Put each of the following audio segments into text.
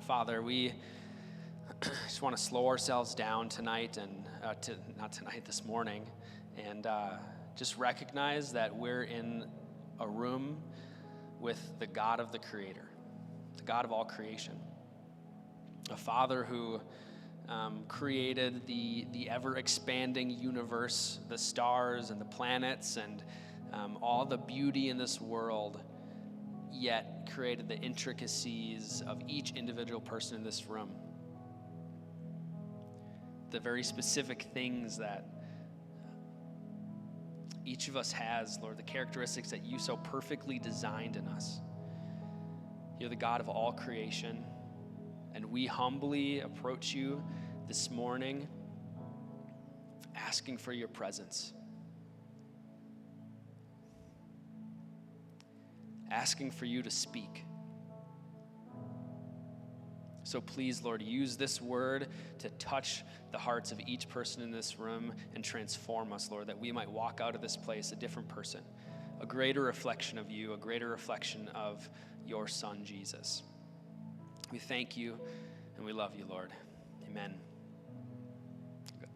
Father, we just want to slow ourselves down tonight and not tonight, this morning, and just recognize that we're in a room with the God of the Creator, the God of all creation, a Father who created the ever-expanding universe, the stars and the planets and all the beauty in this world, yet created the intricacies of each individual person in this room. The very specific things that each of us has, Lord, the characteristics that you so perfectly designed in us. You're the God of all creation, and we humbly approach you this morning asking for your presence. Asking for you to speak. So please, Lord, use this word to touch the hearts of each person in this room and transform us, Lord, that we might walk out of this place a different person, a greater reflection of you, a greater reflection of your Son, Jesus. We thank you and we love you, Lord. Amen. Good.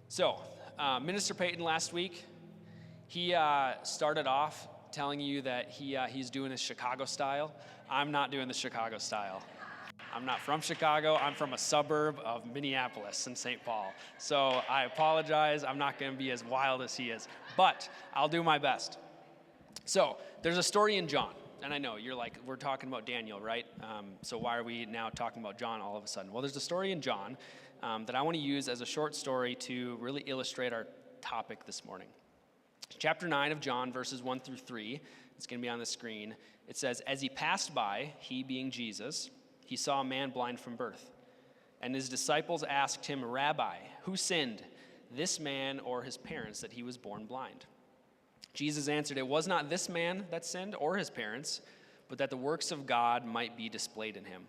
So, Minister Peyton last week, he started off telling you that he's doing his Chicago style. I'm not doing the Chicago style. I'm not from Chicago. I'm from a suburb of Minneapolis and St. Paul. So I apologize. I'm not going to be as wild as he is, but I'll do my best. So there's a story in John, and I know you're like, we're talking about Daniel, right? So why are we now talking about John all of a sudden? Well, there's a story in John that I want to use as a short story to really illustrate our topic this morning. Chapter 9 of John, verses 1 through 3, it's going to be on the screen. It says, as he passed by, he being Jesus, he saw a man blind from birth. And his disciples asked him, Rabbi, who sinned, this man or his parents, that he was born blind? Jesus answered, it was not this man that sinned or his parents, but that the works of God might be displayed in him.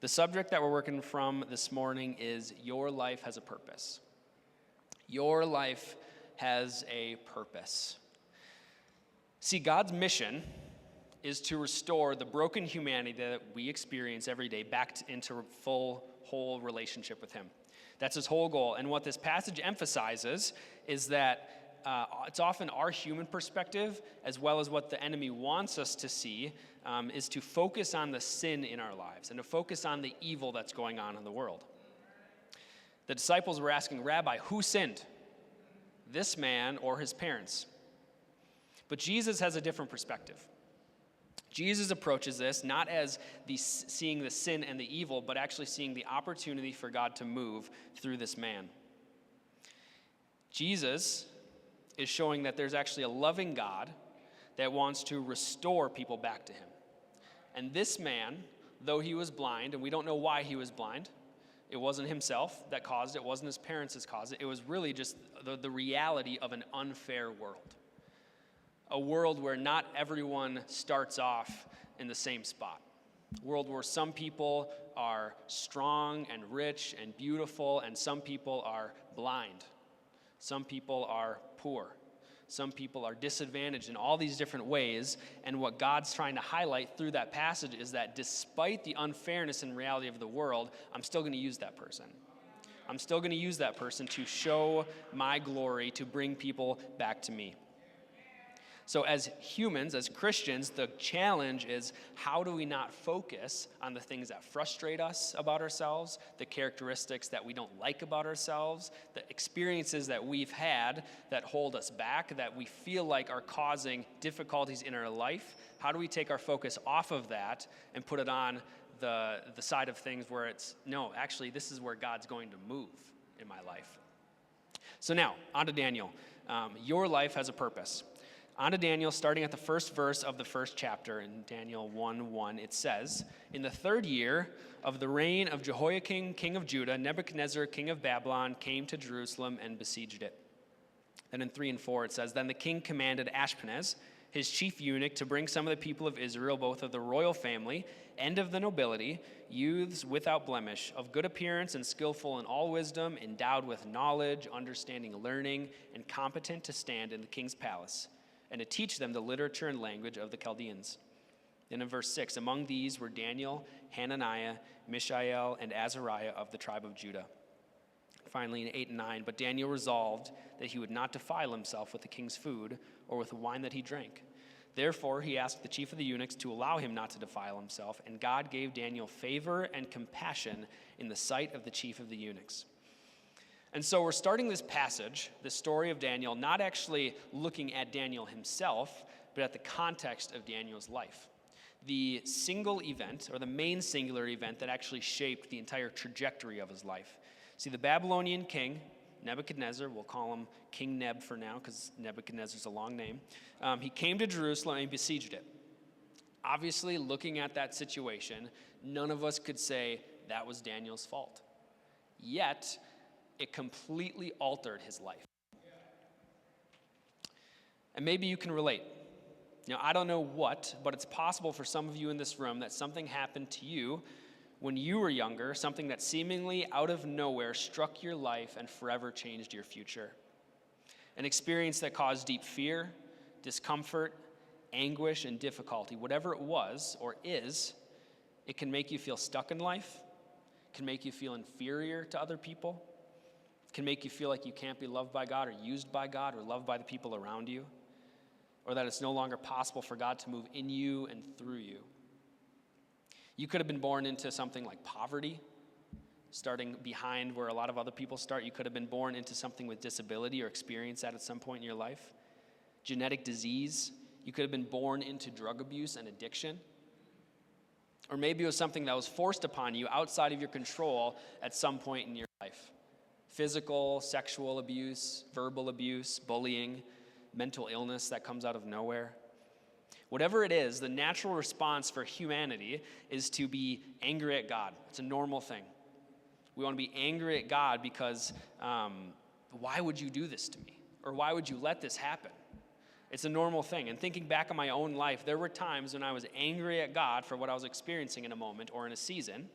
The subject that we're working from this morning is your life has a purpose. Your life has a purpose. See, God's mission is to restore the broken humanity that we experience every day back into whole relationship with him. That's his whole goal. And what this passage emphasizes is that it's often our human perspective, as well as what the enemy wants us to see, is to focus on the sin in our lives and to focus on the evil that's going on in the world. The disciples were asking, Rabbi, who sinned? This man or his parents? But Jesus has a different perspective. Jesus approaches this not as seeing the sin and the evil, but actually seeing the opportunity for God to move through this man. Jesus is showing that there's actually a loving God that wants to restore people back to him. And this man, though he was blind, and we don't know why he was blind, it wasn't himself that caused it. It wasn't his parents that caused it. It was really just the reality of an unfair world. A world where not everyone starts off in the same spot. A world where some people are strong and rich and beautiful, and some people are blind. Some people are poor. Some people are disadvantaged in all these different ways. And what God's trying to highlight through that passage is that despite the unfairness and reality of the world, I'm still going to use that person. I'm still going to use that person to show my glory, to bring people back to me. So as humans, as Christians, the challenge is how do we not focus on the things that frustrate us about ourselves, the characteristics that we don't like about ourselves, the experiences that we've had that hold us back, that we feel like are causing difficulties in our life? How do we take our focus off of that and put it on the side of things where it's, no, actually, this is where God's going to move in my life. So now, on to Daniel. Your life has a purpose. On to Daniel, starting at the first verse of the first chapter in Daniel 1:1, it says, in the 3rd year of the reign of Jehoiakim, king of Judah, Nebuchadnezzar, king of Babylon, came to Jerusalem and besieged it. Then in 3 and 4, it says, then the king commanded Ashpenaz, his chief eunuch, to bring some of the people of Israel, both of the royal family and of the nobility, youths without blemish, of good appearance and skillful in all wisdom, endowed with knowledge, understanding, learning, and competent to stand in the king's palace, and to teach them the literature and language of the Chaldeans. Then in verse 6, among these were Daniel, Hananiah, Mishael, and Azariah of the tribe of Judah. Finally, in 8 and 9, but Daniel resolved that he would not defile himself with the king's food or with the wine that he drank. Therefore, he asked the chief of the eunuchs to allow him not to defile himself, and God gave Daniel favor and compassion in the sight of the chief of the eunuchs. And so we're starting this passage, the story of Daniel, not actually looking at Daniel himself, but at the context of Daniel's life. The single event, or the main singular event that actually shaped the entire trajectory of his life. See, the Babylonian king, Nebuchadnezzar, we'll call him King Neb for now because Nebuchadnezzar's a long name. He came to Jerusalem and besieged it. Obviously, looking at that situation, none of us could say that was Daniel's fault. Yet, it completely altered his life. And maybe you can relate. Now, I don't know what, but it's possible for some of you in this room that something happened to you when you were younger, something that seemingly out of nowhere struck your life and forever changed your future. An experience that caused deep fear, discomfort, anguish, and difficulty. Whatever it was or is, it can make you feel stuck in life, can make you feel inferior to other people, can make you feel like you can't be loved by God or used by God or loved by the people around you, or that it's no longer possible for God to move in you and through you. You could have been born into something like poverty, starting behind where a lot of other people start. You could have been born into something with disability or experienced that at some point in your life. Genetic disease. You could have been born into drug abuse and addiction. Or maybe it was something that was forced upon you outside of your control at some point in your life. Physical, sexual abuse, verbal abuse, bullying, mental illness that comes out of nowhere. Whatever it is, the natural response for humanity is to be angry at God. It's a normal thing. We want to be angry at God because why would you do this to me? Or why would you let this happen? It's a normal thing. And thinking back on my own life, there were times when I was angry at God for what I was experiencing in a moment or in a season,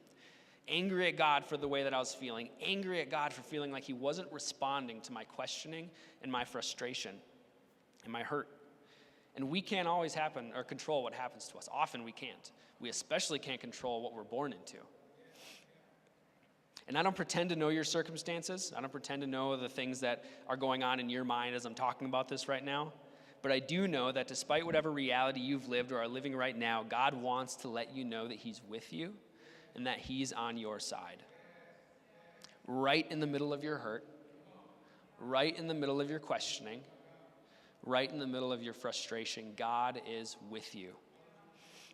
angry at God for the way that I was feeling, angry at God for feeling like he wasn't responding to my questioning and my frustration and my hurt. And we can't always happen or control what happens to us. Often we can't. We especially can't control what we're born into. And I don't pretend to know your circumstances. I don't pretend to know the things that are going on in your mind as I'm talking about this right now. But I do know that despite whatever reality you've lived or are living right now, God wants to let you know that he's with you and that he's on your side. Right in the middle of your hurt, right in the middle of your questioning, right in the middle of your frustration, God is with you.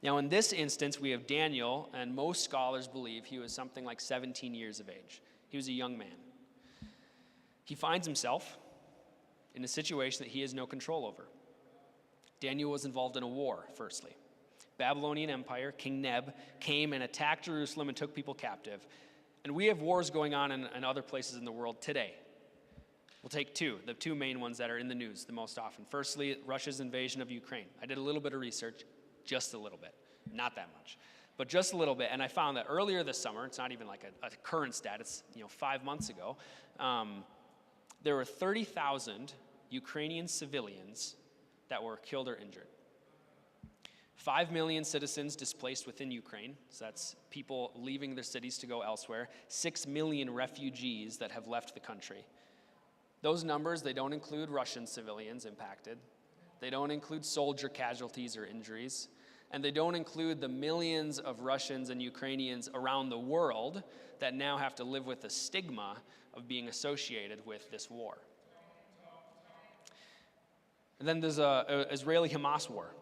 Now, in this instance, we have Daniel, and most scholars believe he was something like 17 years of age. He was a young man. He finds himself in a situation that he has no control over. Daniel was involved in a war, firstly. Babylonian Empire, King Neb, came and attacked Jerusalem and took people captive. And we have wars going on in other places in the world today. We'll take the two main ones that are in the news the most often. Firstly, Russia's invasion of Ukraine. I did a little bit of research, just a little bit, not that much, but just a little bit. And I found that earlier this summer, it's not even like a current stat, it's 5 months ago, there were 30,000 Ukrainian civilians that were killed or injured. 5 million citizens displaced within Ukraine, so that's people leaving their cities to go elsewhere. 6 million refugees that have left the country. Those numbers, they don't include Russian civilians impacted. They don't include soldier casualties or injuries. And they don't include the millions of Russians and Ukrainians around the world that now have to live with the stigma of being associated with this war. And then there's an Israeli-Hamas war.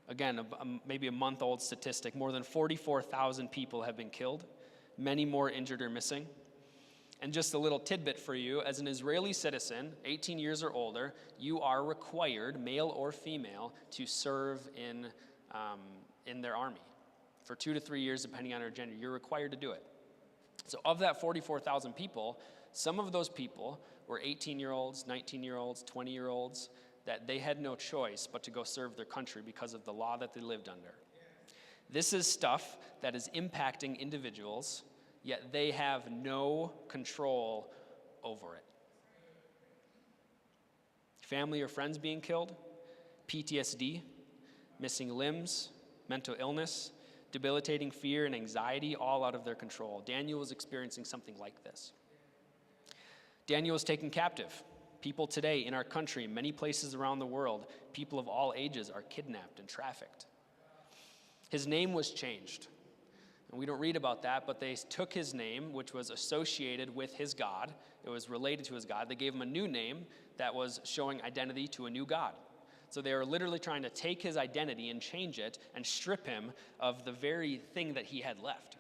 Again, maybe a month-old statistic. More than 44,000 people have been killed. Many more injured or missing. And just a little tidbit for you, as an Israeli citizen, 18 years or older, you are required, male or female, to serve in their army. For 2 to 3 years, depending on your gender, you're required to do it. So of that 44,000 people, some of those people were 18-year-olds, 19-year-olds, 20-year-olds, that they had no choice but to go serve their country because of the law that they lived under. This is stuff that is impacting individuals, yet they have no control over it. Family or friends being killed, PTSD, missing limbs, mental illness, debilitating fear and anxiety, all out of their control. Daniel was experiencing something like this. Daniel was taken captive. People today in our country, many places around the world, people of all ages are kidnapped and trafficked. His name was changed. And we don't read about that, but they took his name, which was associated with his God. It was related to his God. They gave him a new name that was showing identity to a new God. So they were literally trying to take his identity and change it and strip him of the very thing that he had left.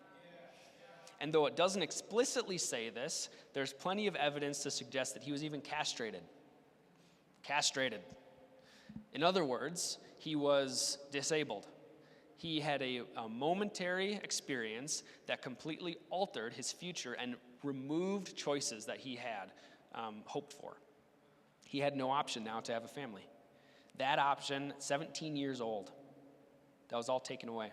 And though it doesn't explicitly say this, there's plenty of evidence to suggest that he was even castrated. Castrated. In other words, he was disabled. He had a momentary experience that completely altered his future and removed choices that he had hoped for. He had no option now to have a family. That option, 17 years old, that was all taken away.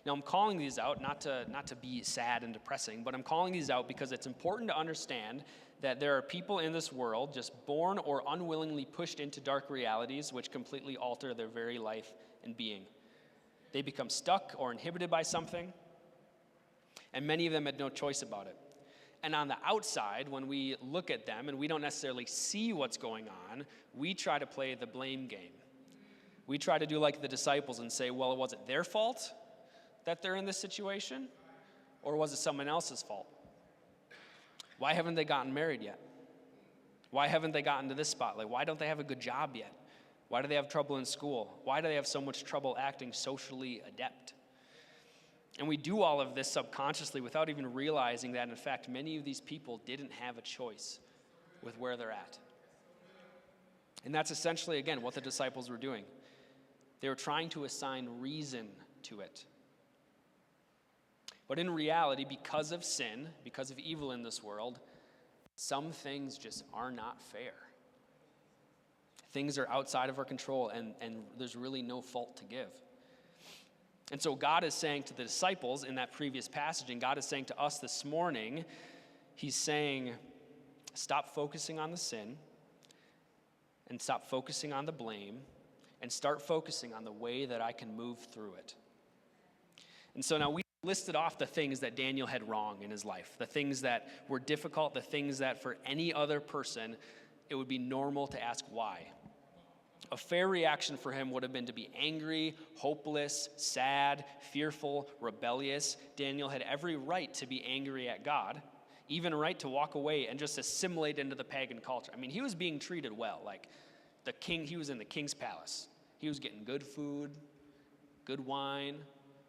Now, I'm calling these out, not to be sad and depressing, but I'm calling these out because it's important to understand that there are people in this world just born or unwillingly pushed into dark realities which completely alter their very life and being. They become stuck or inhibited by something, and many of them had no choice about it. And on the outside, when we look at them and we don't necessarily see what's going on, we try to play the blame game. We try to do like the disciples and say, well, was it their fault that they're in this situation? Or was it someone else's fault? Why haven't they gotten married yet? Why haven't they gotten to this spotlight? Why don't they have a good job yet? Why do they have trouble in school? Why do they have so much trouble acting socially adept? And we do all of this subconsciously without even realizing that, in fact, many of these people didn't have a choice with where they're at. And that's essentially, again, what the disciples were doing. They were trying to assign reason to it. But in reality, because of sin, because of evil in this world, some things just are not fair. Things are outside of our control, and there's really no fault to give. And so God is saying to the disciples in that previous passage, and God is saying to us this morning, he's saying, stop focusing on the sin, and stop focusing on the blame, and start focusing on the way that I can move through it. And so now we listed off the things that Daniel had wrong in his life, the things that were difficult, the things that for any other person, it would be normal to ask why. A fair reaction for him would have been to be angry, hopeless, sad, fearful, rebellious. Daniel had every right to be angry at God, even a right to walk away and just assimilate into the pagan culture. I mean, he was being treated well. Like the king, he was in the king's palace. He was getting good food, good wine,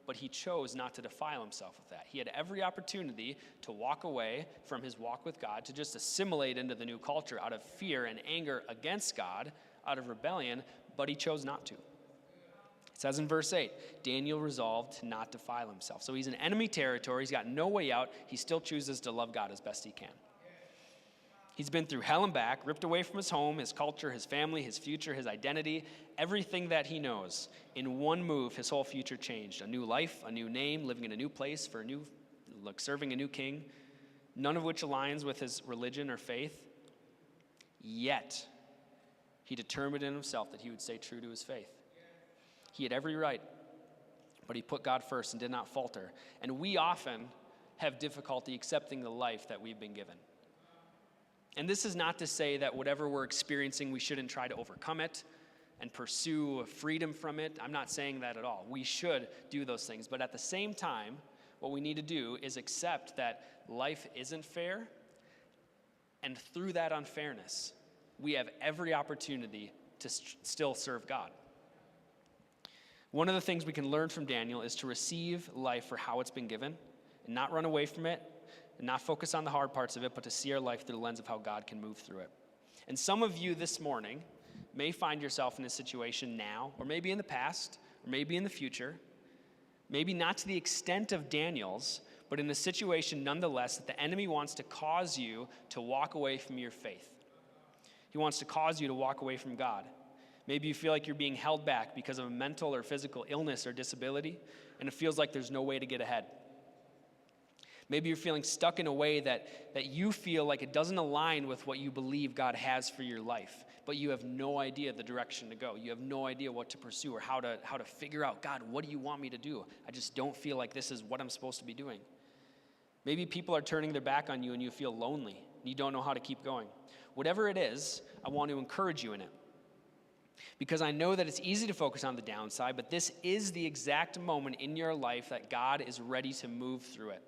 but he chose not to defile himself with that. He had every opportunity to walk away from his walk with God, to just assimilate into the new culture out of fear and anger against God, out of rebellion, but he chose not to. It says in verse 8, Daniel resolved to not defile himself. So he's in enemy territory. He's got no way out. He still chooses to love God as best he can. He's been through hell and back, ripped away from his home, his culture, his family, his future, his identity, everything that he knows. In one move, his whole future changed. A new life, a new name, living in a new place serving a new king, none of which aligns with his religion or faith. Yet, he determined in himself that he would stay true to his faith. He had every right, but he put God first and did not falter. And we often have difficulty accepting the life that we've been given. And this is not to say that whatever we're experiencing, we shouldn't try to overcome it and pursue freedom from it. I'm not saying that at all. We should do those things. But at the same time, what we need to do is accept that life isn't fair. And through that unfairness, we have every opportunity to still serve God. One of the things we can learn from Daniel is to receive life for how it's been given and not run away from it and not focus on the hard parts of it, but to see our life through the lens of how God can move through it. And some of you this morning may find yourself in a situation now, or maybe in the past, or maybe in the future, maybe not to the extent of Daniel's, but in a situation nonetheless that the enemy wants to cause you to walk away from your faith. He wants to cause you to walk away from God. Maybe you feel like you're being held back because of a mental or physical illness or disability, and it feels like there's no way to get ahead. Maybe you're feeling stuck in a way that you feel like it doesn't align with what you believe God has for your life, but you have no idea the direction to go. You have no idea what to pursue or how to figure out, God, what do you want me to do? I just don't feel like this is what I'm supposed to be doing. Maybe people are turning their back on you and you feel lonely and you don't know how to keep going. Whatever it is, I want to encourage you in it. Because I know that it's easy to focus on the downside, but this is the exact moment in your life that God is ready to move through it.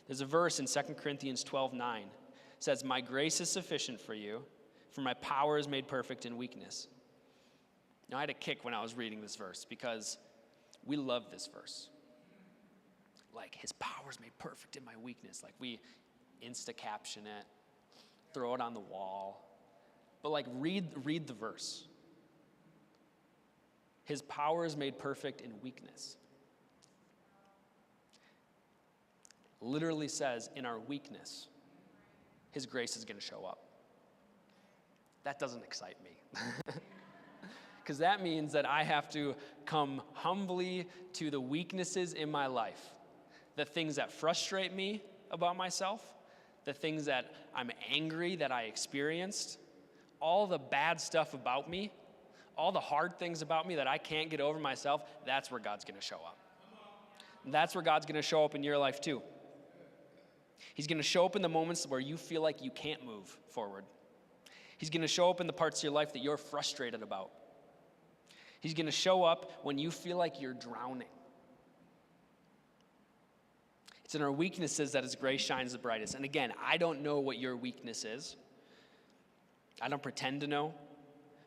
There's a verse in 2 Corinthians 12:9. It says, "My grace is sufficient for you, for my power is made perfect in weakness." Now, I had a kick when I was reading this verse because we love this verse. Like, his power is made perfect in my weakness. Like, we insta-caption it, throw it on the wall. But, like, read the verse. His power is made perfect in weakness. Literally says, in our weakness, his grace is going to show up. That doesn't excite me. Because that means that I have to come humbly to the weaknesses in my life, the things that frustrate me about myself, the things that I'm angry that I experienced, all the bad stuff about me, all the hard things about me that I can't get over myself. That's where God's going to show up. And that's where God's going to show up in your life too. He's going to show up in the moments where you feel like you can't move forward. He's going to show up in the parts of your life that you're frustrated about. He's going to show up when you feel like you're drowning. It's in our weaknesses that his grace shines the brightest. And again, I don't know what your weakness is. I don't pretend to know,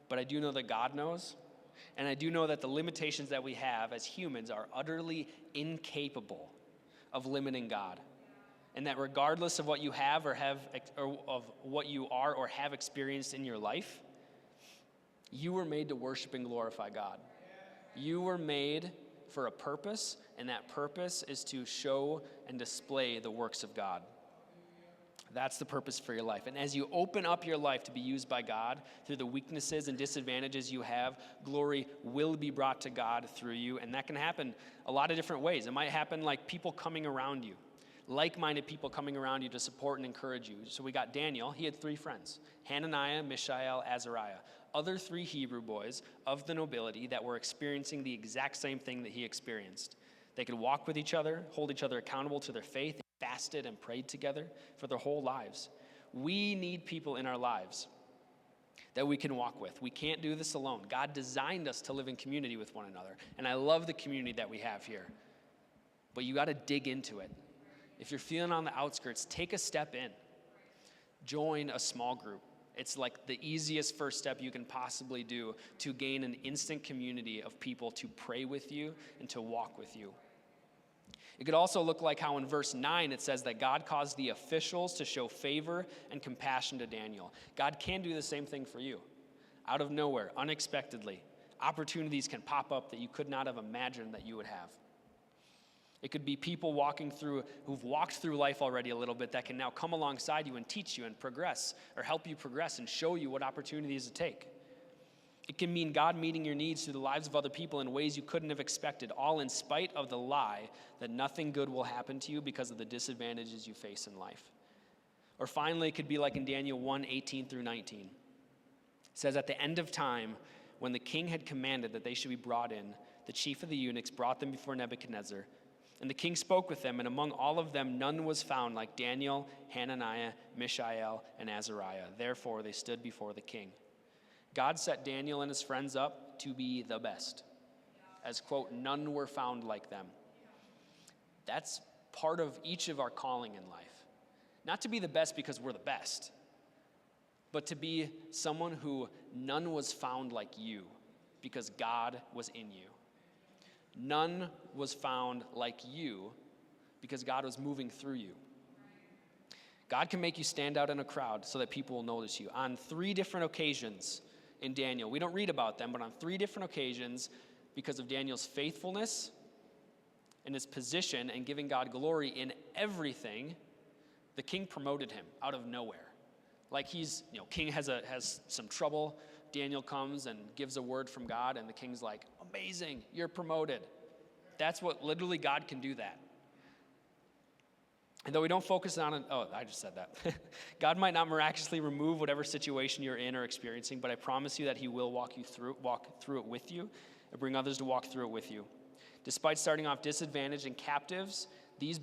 but I do know that God knows. And I do know that the limitations that we have as humans are utterly incapable of limiting God. And that regardless of what you have or of what you are or have experienced in your life, you were made to worship and glorify God. You were made for a purpose, and that purpose is to show and display the works of God. That's the purpose for your life. And as you open up your life to be used by God through the weaknesses and disadvantages you have, glory will be brought to God through you. And that can happen a lot of different ways. It might happen like people coming around you, like-minded people coming around you to support and encourage you. So we got Daniel. He had 3 friends, Hananiah, Mishael, Azariah, other 3 Hebrew boys of the nobility that were experiencing the exact same thing that he experienced. They could walk with each other, hold each other accountable to their faith, fasted and prayed together for their whole lives. We need people in our lives that we can walk with. We can't do this alone. God designed us to live in community with one another. And I love the community that we have here. But you got to dig into it. If you're feeling on the outskirts, take a step in. Join a small group. It's like the easiest first step you can possibly do to gain an instant community of people to pray with you and to walk with you. It could also look like how in verse 9 it says that God caused the officials to show favor and compassion to Daniel. God can do the same thing for you. Out of nowhere, unexpectedly, opportunities can pop up that you could not have imagined that you would have. It could be people who've walked through life already a little bit that can now come alongside you and teach you and progress or help you progress and show you what opportunities to take. It can mean God meeting your needs through the lives of other people in ways you couldn't have expected, all in spite of the lie that nothing good will happen to you because of the disadvantages you face in life. Or finally, it could be like in Daniel 1:18 through 19. It says, at the end of time, when the king had commanded that they should be brought in, the chief of the eunuchs brought them before Nebuchadnezzar. And the king spoke with them, and among all of them none was found like Daniel, Hananiah, Mishael, and Azariah. Therefore they stood before the king. God set Daniel and his friends up to be the best. As, quote, none were found like them. That's part of each of our calling in life. Not to be the best because we're the best, but to be someone who none was found like you because God was in you. None was found like you because God was moving through you. God can make you stand out in a crowd so that people will notice you. On 3 different occasions in Daniel, we don't read about them, but on 3 different occasions, because of Daniel's faithfulness and his position and giving God glory in everything, the king promoted him out of nowhere. Like king has some trouble. Daniel comes and gives a word from God, and the king's like, amazing, you're promoted. That's what literally God can do that. And though we don't focus on it, I just said that. God might not miraculously remove whatever situation you're in or experiencing, but I promise you that he will walk through it with you, and bring others to walk through it with you. Despite starting off disadvantaged and captives, these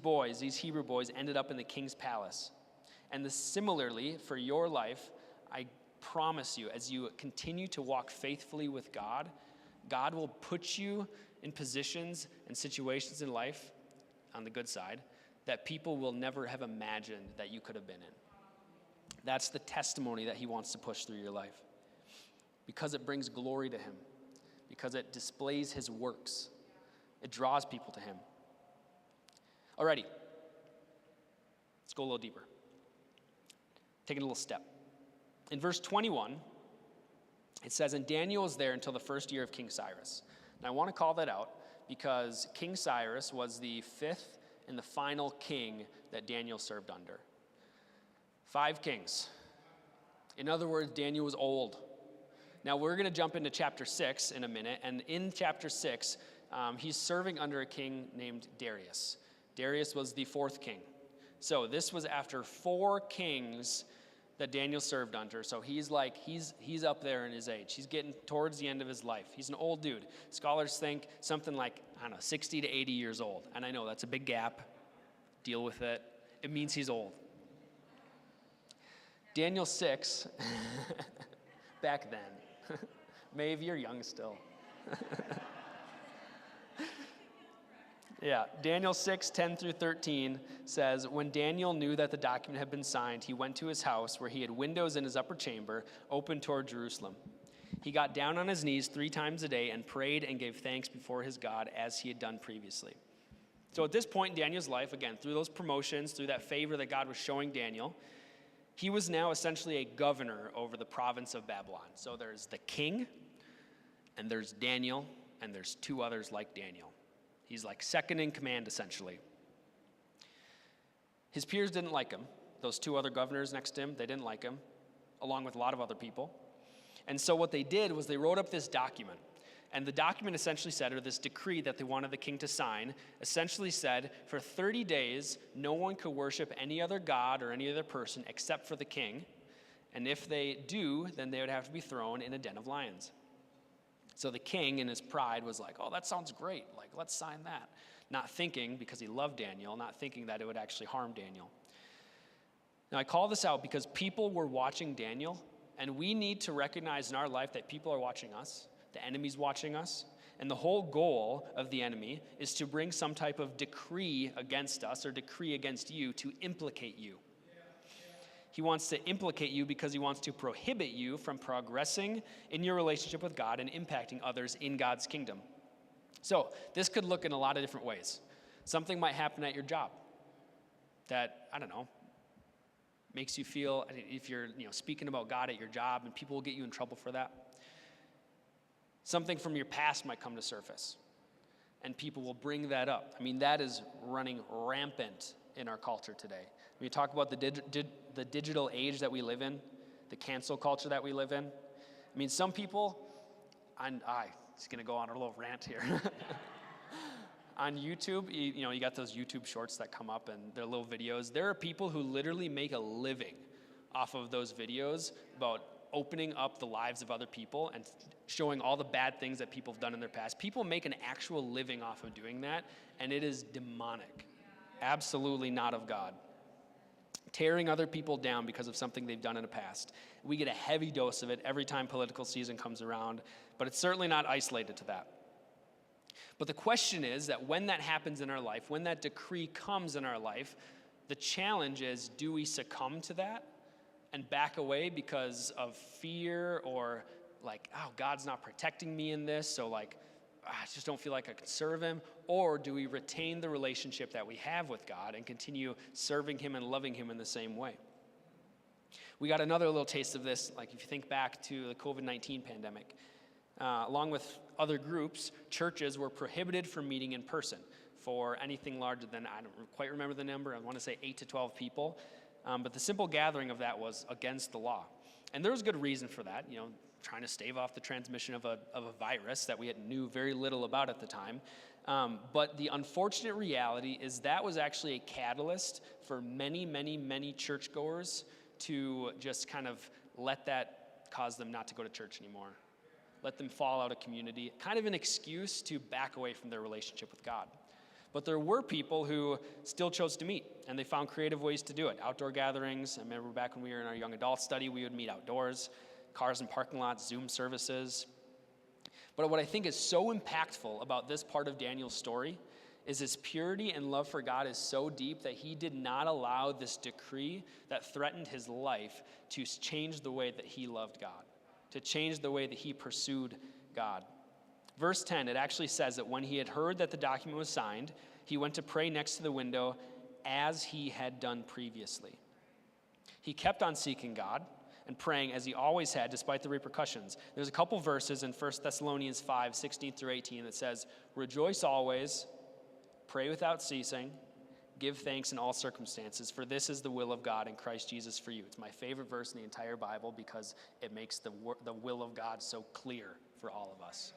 Hebrew boys, ended up in the king's palace. And similarly, for your life, I promise you, as you continue to walk faithfully with God, God will put you in positions and situations in life, on the good side, that people will never have imagined that you could have been in. That's the testimony that he wants to push through your life. Because it brings glory to him. Because it displays his works. It draws people to him. Alrighty. Let's go a little deeper. Take it a little step. In verse 21, it says, and Daniel was there until the first year of King Cyrus. And I want to call that out because King Cyrus was the fifth and the final king that Daniel served under. 5 kings. In other words, Daniel was old. Now we're going to jump into chapter 6 in a minute, and in chapter 6, he's serving under a king named Darius. Darius was the 4th king. So this was after 4 kings that Daniel served under. So he's up there in his age. He's getting towards the end of his life. He's an old dude. Scholars think something like, 60 to 80 years old. And I know that's a big gap. Deal with it. It means he's old. Daniel 6, back then. Maeve, you're young still. Yeah, Daniel 6, 10 through 13 says, when Daniel knew that the document had been signed, he went to his house where he had windows in his upper chamber open toward Jerusalem. He got down on his knees 3 times a day and prayed and gave thanks before his God as he had done previously. So at this point in Daniel's life, again, through those promotions, through that favor that God was showing Daniel, he was now essentially a governor over the province of Babylon. So there's the king, and there's Daniel, and there's 2 others like Daniel. He's like second in command, essentially. His peers didn't like him. Those 2 other governors next to him, they didn't like him, along with a lot of other people. And so what they did was they wrote up this document. And the document essentially said, or this decree that they wanted the king to sign, essentially said, for 30 days, no one could worship any other god or any other person except for the king. And if they do, then they would have to be thrown in a den of lions. So the king, in his pride, was like, oh, that sounds great. Like, let's sign that. Not thinking, because he loved Daniel, not thinking that it would actually harm Daniel. Now, I call this out because people were watching Daniel, and we need to recognize in our life that people are watching us, the enemy's watching us, and the whole goal of the enemy is to bring some type of decree against us or decree against you to implicate you. He wants to implicate you because he wants to prohibit you from progressing in your relationship with God and impacting others in God's kingdom. So this could look in a lot of different ways. Something might happen at your job that, makes you feel, if you're speaking about God at your job, and people will get you in trouble for that. Something from your past might come to surface, and people will bring that up. That is running rampant in our culture today. When you talk about the digital age that we live in, the cancel culture that we live in, some people, I'm just going to go on a little rant here. On YouTube, you got those YouTube shorts that come up and they're little videos. There are people who literally make a living off of those videos about opening up the lives of other people and showing all the bad things that people have done in their past. People make an actual living off of doing that, and it is demonic. Absolutely not of God. Tearing other people down because of something they've done in the past. We get a heavy dose of it every time political season comes around, but it's certainly not isolated to that. But the question is that when that happens in our life, when that decree comes in our life, the challenge is, do we succumb to that and back away because of fear or God's not protecting me in this, so I just don't feel like I can serve him? Or do we retain the relationship that we have with God and continue serving him and loving him in the same way? We got another little taste of this, if you think back to the COVID-19 pandemic. Along with other groups, churches were prohibited from meeting in person for anything larger than, I don't quite remember the number, I want to say 8 to 12 people. But the simple gathering of that was against the law. And there was good reason for that, trying to stave off the transmission of a virus that we knew very little about at the time. But the unfortunate reality is that was actually a catalyst for many, many, many churchgoers to just kind of let that cause them not to go to church anymore. Let them fall out of community, kind of an excuse to back away from their relationship with God. But there were people who still chose to meet, and they found creative ways to do it. Outdoor gatherings. I remember back when we were in our young adult study, we would meet outdoors, cars in parking lots, Zoom services. But what I think is so impactful about this part of Daniel's story is his purity and love for God is so deep that he did not allow this decree that threatened his life to change the way that he loved God, to change the way that he pursued God. Verse 10, it actually says that when he had heard that the document was signed, he went to pray next to the window as he had done previously. He kept on seeking God and praying as he always had, despite the repercussions. There's a couple verses in 1 Thessalonians 5, 16 through 18 that says, "Rejoice always, pray without ceasing, give thanks in all circumstances, for this is the will of God in Christ Jesus for you." It's my favorite verse in the entire Bible because it makes the will of God so clear for all of us.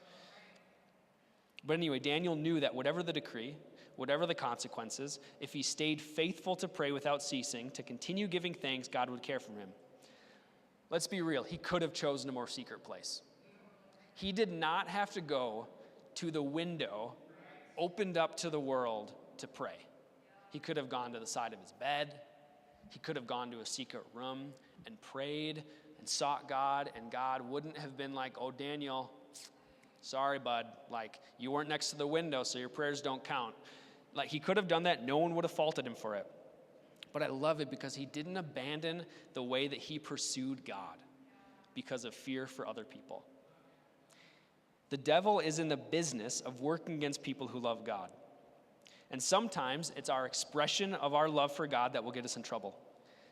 But anyway, Daniel knew that whatever the decree, whatever the consequences, if he stayed faithful to pray without ceasing, to continue giving thanks, God would care for him. Let's be real, he could have chosen a more secret place. He did not have to go to the window opened up to the world to pray. He could have gone to the side of his bed. He could have gone to a secret room and prayed and sought God, and God wouldn't have been like, "Oh, Daniel, sorry, bud, like you weren't next to the window, so your prayers don't count." Like he could have done that. No one would have faulted him for it. But I love it because he didn't abandon the way that he pursued God because of fear for other people. The devil is in the business of working against people who love God. And sometimes it's our expression of our love for God that will get us in trouble.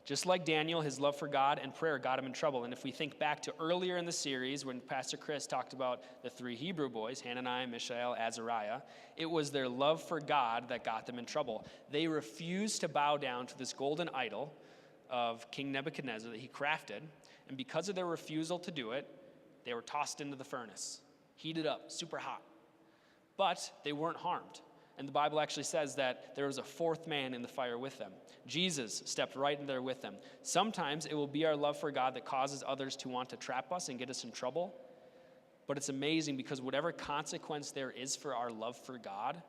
Just like Daniel, his love for God and prayer got him in trouble. And if we think back to earlier in the series when Pastor Chris talked about the three Hebrew boys, Hananiah, Mishael, Azariah, it was their love for God that got them in trouble. They refused to bow down to this golden idol of King Nebuchadnezzar that he crafted. And because of their refusal to do it, they were tossed into the furnace, heated up, super hot. But they weren't harmed. And the Bible actually says that there was a fourth man in the fire with them. Jesus stepped right in there with them. Sometimes it will be our love for God that causes others to want to trap us and get us in trouble. But it's amazing because whatever consequence there is for our love for God,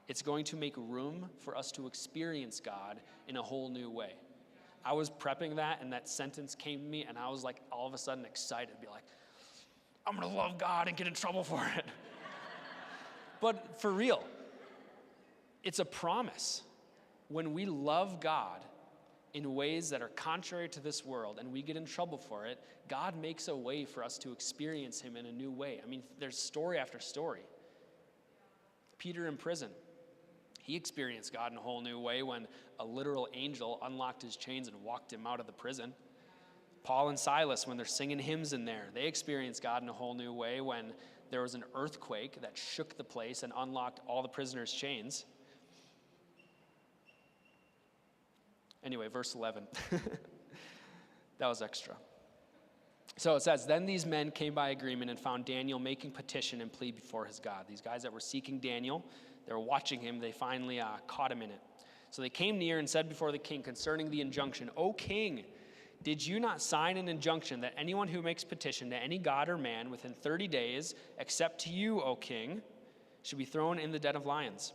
it's going to make room for us to experience God in a whole new way. I was prepping that, and that sentence came to me, and I was like all of a sudden excited to be like, I'm going to love God and get in trouble for it. But for real, it's a promise. When we love God in ways that are contrary to this world and we get in trouble for it, God makes a way for us to experience him in a new way. I mean, there's story after story. Peter in prison, he experienced God in a whole new way when a literal angel unlocked his chains and walked him out of the prison. Paul and Silas, when they're singing hymns in there, they experienced God in a whole new way when there was an earthquake that shook the place and unlocked all the prisoners' chains. Anyway, verse 11. That was extra. So it says, "Then these men came by agreement and found Daniel making petition and plea before his God." These guys that were seeking Daniel, they were watching him, they finally caught him in it. "So they came near and said before the king concerning the injunction, 'O king, did you not sign an injunction that anyone who makes petition to any god or man within 30 days, except to you, O king, should be thrown in the den of lions?'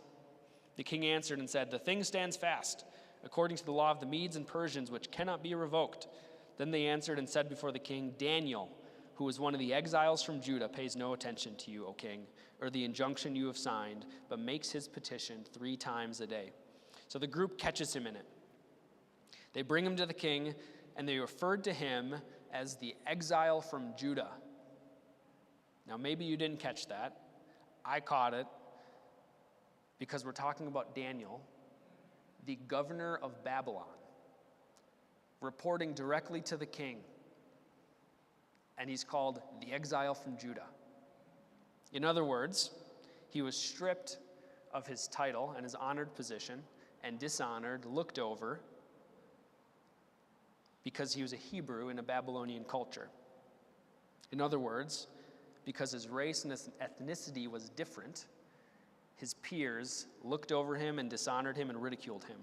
The king answered and said, 'The thing stands fast, according to the law of the Medes and Persians, which cannot be revoked.' Then they answered and said before the king, 'Daniel, who is one of the exiles from Judah, pays no attention to you, O king, or the injunction you have signed, but makes his petition 3 times a day.' So the group catches him in it. They bring him to the king, and they referred to him as the exile from Judah. Now, maybe you didn't catch that. I caught it because we're talking about Daniel, the governor of Babylon, reporting directly to the king. And he's called the exile from Judah. In other words, he was stripped of his title and his honored position and dishonored, looked over, because he was a Hebrew in a Babylonian culture. In other words, because his race and his ethnicity was different, his peers looked over him and dishonored him and ridiculed him.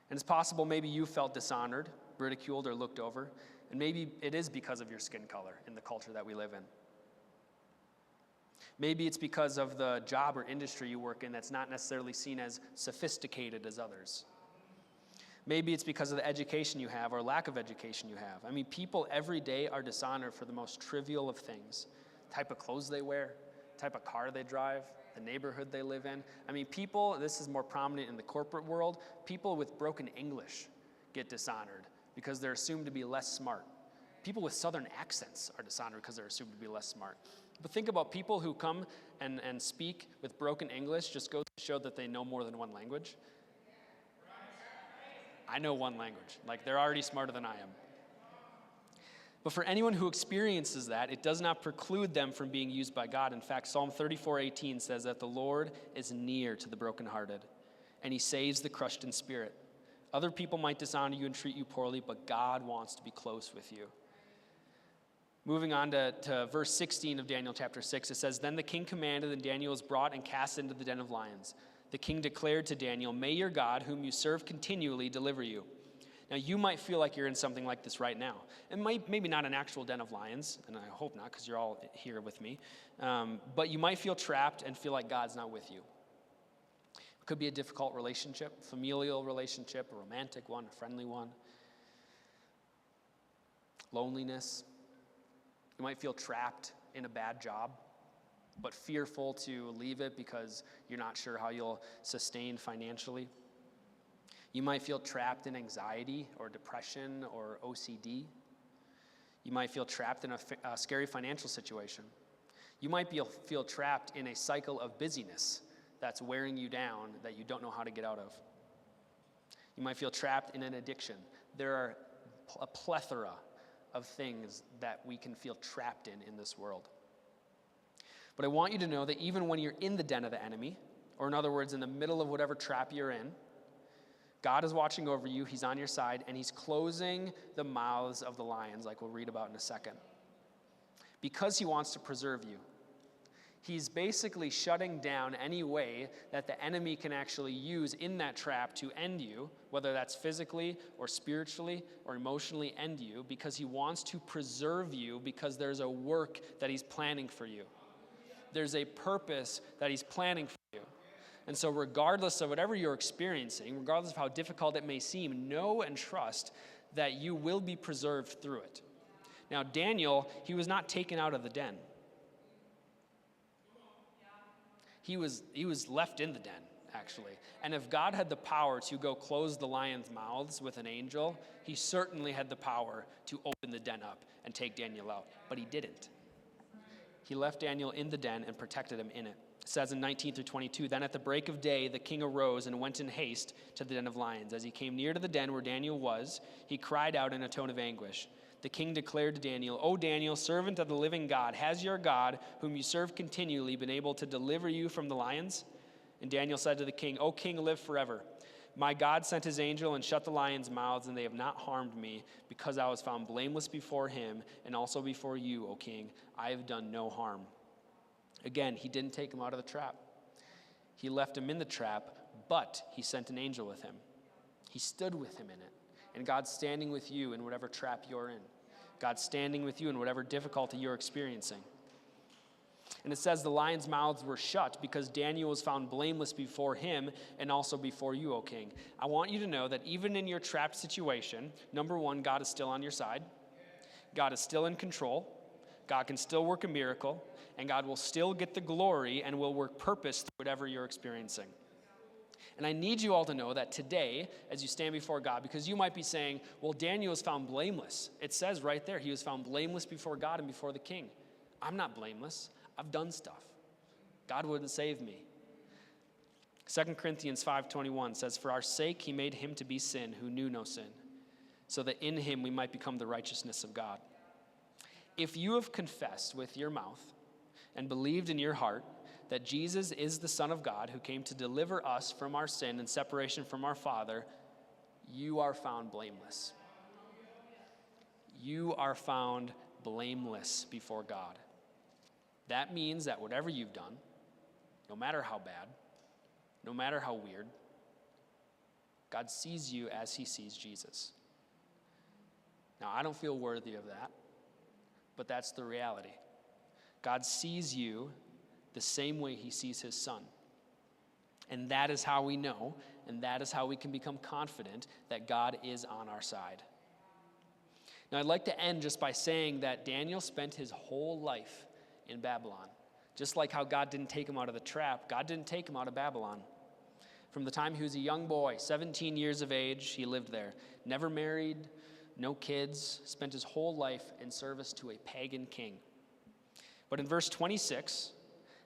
And it's possible maybe you felt dishonored, ridiculed, or looked over, and maybe it is because of your skin color in the culture that we live in. Maybe it's because of the job or industry you work in that's not necessarily seen as sophisticated as others. Maybe it's because of the education you have or lack of education you have. I mean, people every day are dishonored for the most trivial of things. The type of clothes they wear, the type of car they drive, the neighborhood they live in. I mean, people, this is more prominent in the corporate world, people with broken English get dishonored because they're assumed to be less smart. People with southern accents are dishonored because they're assumed to be less smart. But think about people who come and speak with broken English just goes to show that they know more than one language. I know one language. Like, they're already smarter than I am. But for anyone who experiences that, it does not preclude them from being used by God. In fact, Psalm 34:18 says that the Lord is near to the brokenhearted, and he saves the crushed in spirit. Other people might dishonor you and treat you poorly, but God wants to be close with you. Moving on to verse 16 of Daniel chapter 6, it says, Then the king commanded, and Daniel was brought and cast into the den of lions. The king declared to Daniel, May your God, whom you serve continually, deliver you. Now, you might feel like you're in something like this right now. It might, maybe not an actual den of lions, and I hope not, because you're all here with me. But you might feel trapped and feel like God's not with you. It could be a difficult relationship, familial relationship, a romantic one, a friendly one. Loneliness. You might feel trapped in a bad job, but fearful to leave it because you're not sure how you'll sustain financially. You might feel trapped in anxiety or depression or OCD. You might feel trapped in a scary financial situation. You might feel trapped in a cycle of busyness that's wearing you down that you don't know how to get out of. You might feel trapped in an addiction. There are a plethora of things that we can feel trapped in this world. But I want you to know that even when you're in the den of the enemy, or in other words, in the middle of whatever trap you're in, God is watching over you, he's on your side, and he's closing the mouths of the lions, like we'll read about in a second. Because he wants to preserve you. He's basically shutting down any way that the enemy can actually use in that trap to end you, whether that's physically or spiritually or emotionally end you, because he wants to preserve you because there's a work that he's planning for you. There's a purpose that he's planning for you. And so regardless of whatever you're experiencing, regardless of how difficult it may seem, know and trust that you will be preserved through it. Now, Daniel, he was not taken out of the den. He was left in the den, actually. And if God had the power to go close the lions' mouths with an angel, he certainly had the power to open the den up and take Daniel out. But he didn't. He left Daniel in the den and protected him in it. It says in 19 through 22, Then at the break of day, the king arose and went in haste to the den of lions. As he came near to the den where Daniel was, he cried out in a tone of anguish. The king declared to Daniel, O Daniel, servant of the living God, has your God, whom you serve continually, been able to deliver you from the lions? And Daniel said to the king, O king, live forever. My God sent his angel and shut the lions' mouths, and they have not harmed me, because I was found blameless before him, and also before you, O king. I have done no harm. Again, he didn't take him out of the trap. He left him in the trap, but he sent an angel with him. He stood with him in it. And God's standing with you in whatever trap you're in. God's standing with you in whatever difficulty you're experiencing. And it says the lions' mouths were shut because Daniel was found blameless before him and also before you, O king. I want you to know that even in your trapped situation, number one, God is still on your side. God is still in control. God can still work a miracle. And God will still get the glory and will work purpose through whatever you're experiencing. And I need you all to know that today, as you stand before God, because you might be saying, well, Daniel was found blameless. It says right there, he was found blameless before God and before the king. I'm not blameless. I've done stuff. God wouldn't save me. 2 Corinthians 5:21 says, For our sake he made him to be sin who knew no sin, so that in him we might become the righteousness of God. If you have confessed with your mouth and believed in your heart that Jesus is the Son of God who came to deliver us from our sin and separation from our Father, you are found blameless. You are found blameless before God. That means that whatever you've done, no matter how bad, no matter how weird, God sees you as he sees Jesus. Now, I don't feel worthy of that, but that's the reality. God sees you the same way he sees his son. And that is how we know, and that is how we can become confident that God is on our side. Now, I'd like to end just by saying that Daniel spent his whole life in Babylon. Just like how God didn't take him out of the trap, God didn't take him out of Babylon. From the time he was a young boy, 17 years of age, he lived there. Never married, no kids, spent his whole life in service to a pagan king. But in verse 26,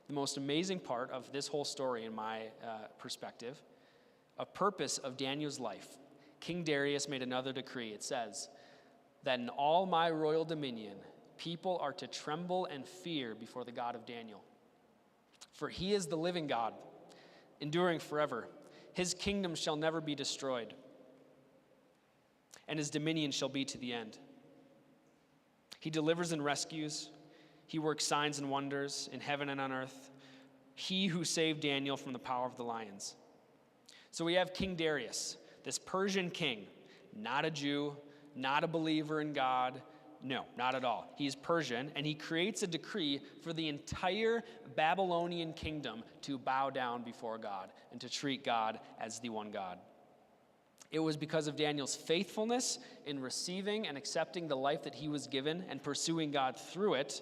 the most amazing part of this whole story in my perspective, a purpose of Daniel's life, King Darius made another decree. It says that in all my royal dominion, people are to tremble and fear before the God of Daniel. For he is the living God, enduring forever. His kingdom shall never be destroyed, and his dominion shall be to the end. He delivers and rescues. He works signs and wonders in heaven and on earth. He who saved Daniel from the power of the lions. So we have King Darius, this Persian king, not a Jew, not a believer in God. No, not at all. He's Persian, and he creates a decree for the entire Babylonian kingdom to bow down before God and to treat God as the one God. It was because of Daniel's faithfulness in receiving and accepting the life that he was given and pursuing God through it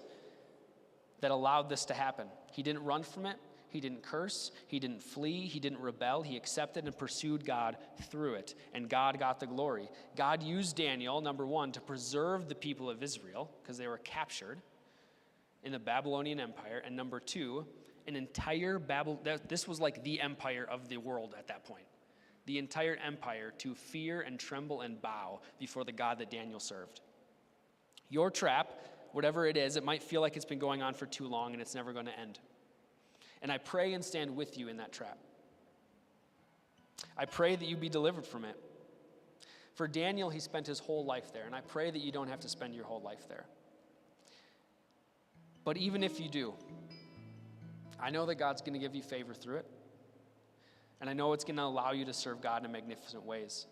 that allowed this to happen. He didn't run from it. He didn't curse. He didn't flee. He didn't rebel. He accepted and pursued God through it, and God got the glory. God used Daniel, number one, to preserve the people of Israel because they were captured in the Babylonian Empire, and number two, an entire this was like the empire of the world at that point. The entire empire to fear and tremble and bow before the God that Daniel served. Your trap, whatever it is, it might feel like it's been going on for too long and it's never going to end. And I pray and stand with you in that trap. I pray that you be delivered from it. For Daniel, he spent his whole life there, and I pray that you don't have to spend your whole life there. But even if you do, I know that God's going to give you favor through it, and I know it's going to allow you to serve God in magnificent ways.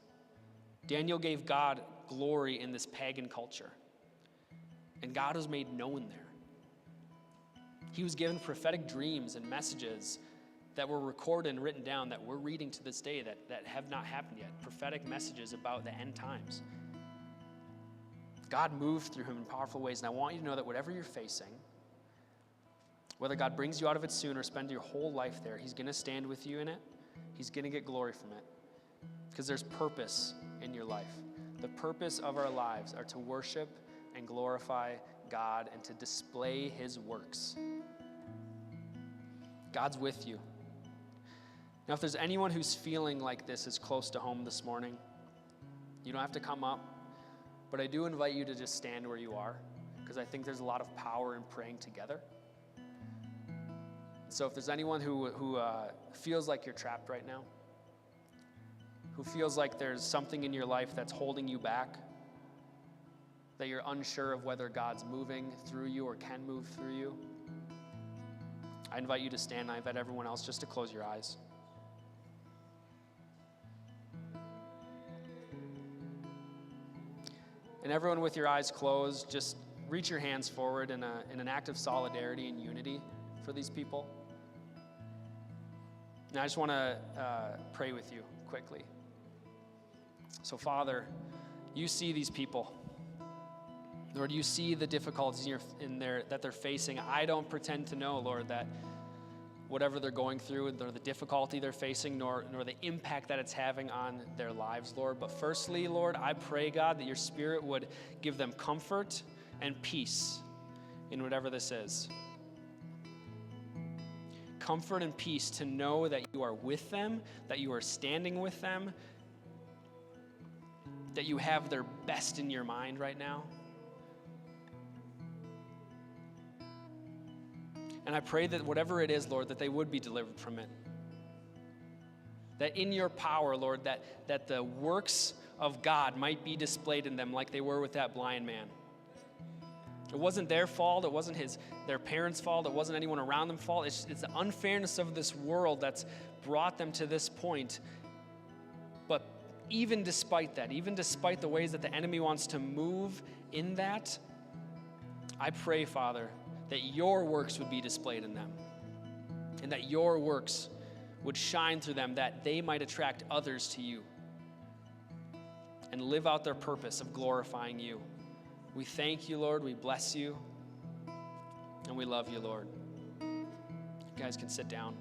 Daniel gave God glory in this pagan culture, and God was made known there. He was given prophetic dreams and messages that were recorded and written down that we're reading to this day that have not happened yet. Prophetic messages about the end times. God moved through him in powerful ways, and I want you to know that whatever you're facing, whether God brings you out of it soon or spend your whole life there, he's going to stand with you in it. He's going to get glory from it because there's purpose in your life. The purpose of our lives are to worship and glorify God and to display his works. God's with you. Now, if there's anyone who's feeling like this is close to home this morning, you don't have to come up, but I do invite you to just stand where you are because I think there's a lot of power in praying together. So if there's anyone who feels like you're trapped right now, who feels like there's something in your life that's holding you back, that you're unsure of whether God's moving through you or can move through you, I invite you to stand. I invite everyone else just to close your eyes. And everyone with your eyes closed, just reach your hands forward in an act of solidarity and unity for these people. And I just want to pray with you quickly. So, Father, you see these people. Lord, you see the difficulties that they're facing. I don't pretend to know, Lord, that whatever they're going through, or the difficulty they're facing, nor the impact that it's having on their lives, Lord. But firstly, Lord, I pray, God, that your Spirit would give them comfort and peace in whatever this is. Comfort and peace to know that you are with them, that you are standing with them, that you have their best in your mind right now. And I pray that whatever it is, Lord, that they would be delivered from it. That in your power, Lord, that the works of God might be displayed in them like they were with that blind man. It wasn't their fault. It wasn't their parents' fault. It wasn't anyone around them's fault. It's the unfairness of this world that's brought them to this point. But even despite that, even despite the ways that the enemy wants to move in that, I pray, Father, that your works would be displayed in them and that your works would shine through them, that they might attract others to you and live out their purpose of glorifying you. We thank you, Lord. We bless you. And we love you, Lord. You guys can sit down.